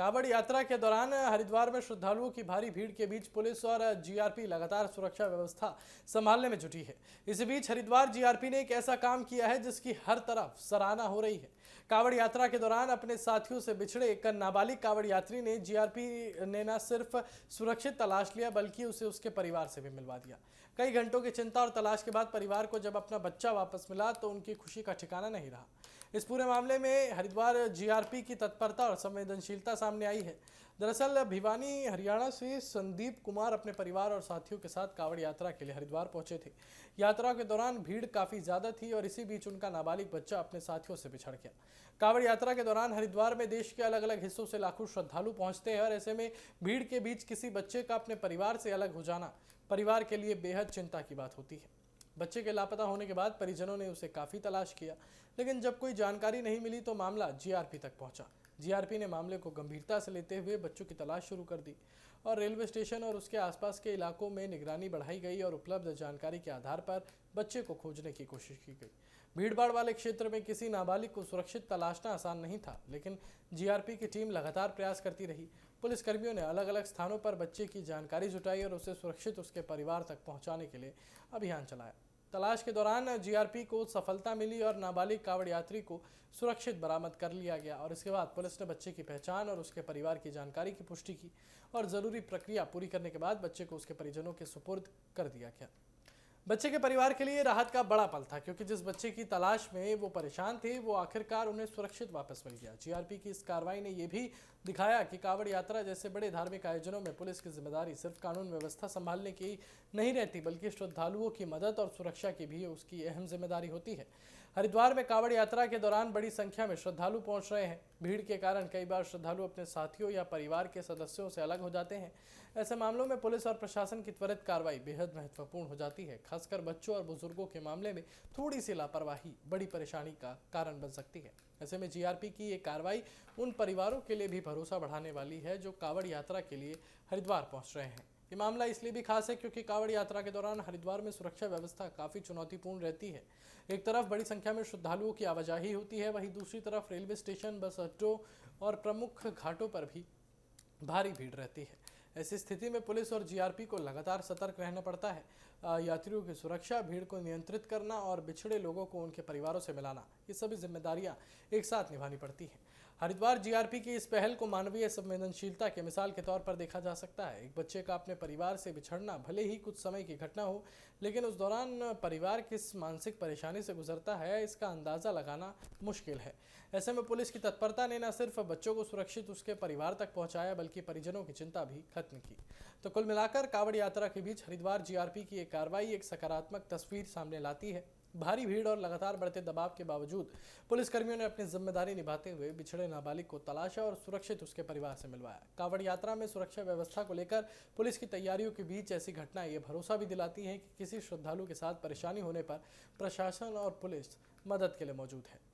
कांवड़ यात्रा के दौरान हरिद्वार में श्रद्धालुओं की भारी भीड़ के बीच पुलिस और जीआरपी लगातार सुरक्षा व्यवस्था संभालने में जुटी है। इसी बीच हरिद्वार जीआरपी ने एक ऐसा काम किया है जिसकी हर तरफ सराहना हो रही है। कांवड़ यात्रा के दौरान अपने साथियों से बिछड़े एक नाबालिग कांवड़ यात्री ने जीआरपी ने न सिर्फ सुरक्षित तलाश लिया बल्कि उसे उसके परिवार से भी मिलवा दिया। कई घंटों की चिंता और तलाश के बाद परिवार को जब अपना बच्चा वापस मिला तो उनकी खुशी का ठिकाना नहीं रहा। इस पूरे मामले में हरिद्वार जीआरपी की तत्परता और संवेदनशीलता सामने आई है। दरअसल भिवानी हरियाणा से संदीप कुमार अपने परिवार और साथियों के साथ कांवड़ यात्रा के लिए हरिद्वार पहुंचे थे। यात्रा के दौरान भीड़ काफी ज्यादा थी और इसी बीच उनका नाबालिग बच्चा अपने साथियों से बिछड़ गया। कांवड़ यात्रा के दौरान हरिद्वार में देश के अलग अलग हिस्सों से लाखों श्रद्धालु पहुंचते हैं और ऐसे में भीड़ के बीच किसी बच्चे का अपने परिवार से अलग हो जाना परिवार के लिए बेहद चिंता की बात होती है। बच्चे के लापता होने के बाद परिजनों ने उसे काफी तलाश किया, लेकिन जब कोई जानकारी नहीं मिली तो मामला जीआरपी तक पहुंचा। जीआरपी ने मामले को गंभीरता से लेते हुए बच्चों की तलाश शुरू कर दी और रेलवे स्टेशन और उसके आसपास के इलाकों में निगरानी बढ़ाई गई और उपलब्ध जानकारी के आधार पर बच्चे को खोजने की कोशिश की गई। भीड़भाड़ वाले क्षेत्र में किसी नाबालिग को सुरक्षित तलाशना आसान नहीं था, लेकिन जीआरपी की टीम लगातार प्रयास करती रही। पुलिसकर्मियों ने अलग अलग स्थानों पर बच्चे की जानकारी जुटाई और उसे सुरक्षित उसके परिवार तक पहुंचाने के लिए अभियान चलाया। तलाश के दौरान जीआरपी को सफलता मिली और नाबालिग कांवड़ यात्री को सुरक्षित बरामद कर लिया गया और इसके बाद पुलिस ने बच्चे की पहचान और उसके परिवार की जानकारी की पुष्टि की और जरूरी प्रक्रिया पूरी करने के बाद बच्चे को उसके परिजनों के सुपुर्द कर दिया गया। बच्चे के परिवार के लिए राहत का बड़ा पल था, क्योंकि जिस बच्चे की तलाश में वो परेशान थे वो आखिरकार उन्हें सुरक्षित वापस मिल गया। जीआरपी की इस कार्रवाई ने यह भी दिखाया कि कांवड़ यात्रा जैसे बड़े धार्मिक आयोजनों में पुलिस की जिम्मेदारी सिर्फ कानून व्यवस्था संभालने की नहीं रहती, बल्कि श्रद्धालुओं की मदद और सुरक्षा की भी उसकी अहम जिम्मेदारी होती है। हरिद्वार में कांवड़ यात्रा के दौरान बड़ी संख्या में श्रद्धालु पहुंच रहे हैं। भीड़ के कारण कई बार श्रद्धालु अपने साथियों या परिवार के सदस्यों से अलग हो जाते हैं। ऐसे मामलों में पुलिस और प्रशासन की त्वरित कार्रवाई बेहद महत्वपूर्ण हो जाती है। खासकर बच्चों और बुजुर्गों के मामले में थोड़ी सी लापरवाही बड़ी परेशानी का कारण बन सकती है। ऐसे में जीआरपी की ये कार्रवाई उन परिवारों के लिए भी भरोसा बढ़ाने वाली है जो कांवड़ यात्रा के लिए हरिद्वार पहुंच रहे हैं। ये मामला इसलिए भी खास है क्योंकि कांवड़ यात्रा के दौरान हरिद्वार में सुरक्षा व्यवस्था काफी चुनौतीपूर्ण रहती है। एक तरफ बड़ी संख्या में श्रद्धालुओं की आवाजाही होती है, वहीं दूसरी तरफ रेलवे स्टेशन, बस अड्डों और प्रमुख घाटों पर भी भारी भीड़ रहती है। ऐसी स्थिति में पुलिस और जीआरपी को लगातार सतर्क रहना पड़ता है। यात्रियों की सुरक्षा, भीड़ को नियंत्रित करना और बिछड़े लोगों को उनके परिवारों से मिलाना, ये सभी जिम्मेदारियां एक साथ निभानी पड़ती हैं। हरिद्वार जीआरपी की इस पहल को मानवीय संवेदनशीलता के मिसाल के तौर पर देखा जा सकता है। एक बच्चे का अपने परिवार से बिछड़ना भले ही कुछ समय की घटना हो, लेकिन उस दौरान परिवार किस मानसिक परेशानी से गुजरता है इसका अंदाजा लगाना मुश्किल है। ऐसे में पुलिस की तत्परता ने न सिर्फ बच्चों को सुरक्षित उसके परिवार तक पहुंचाया बल्कि परिजनों की चिंता भी खत्म की। तो कुल मिलाकर कांवड़ यात्रा के बीच हरिद्वार जीआरपी की एक कार्रवाई एक सकारात्मक तस्वीर सामने लाती है। भारी भीड़ और लगातार बढ़ते दबाव के बावजूद पुलिसकर्मियों ने अपनी जिम्मेदारी निभाते हुए बिछड़े नाबालिग को तलाशा और सुरक्षित उसके परिवार से मिलवाया। कांवड़ यात्रा में सुरक्षा व्यवस्था को लेकर पुलिस की तैयारियों के बीच ऐसी घटनाएं ये भरोसा भी दिलाती हैं कि किसी श्रद्धालु के साथ परेशानी होने पर प्रशासन और पुलिस मदद के लिए मौजूद है।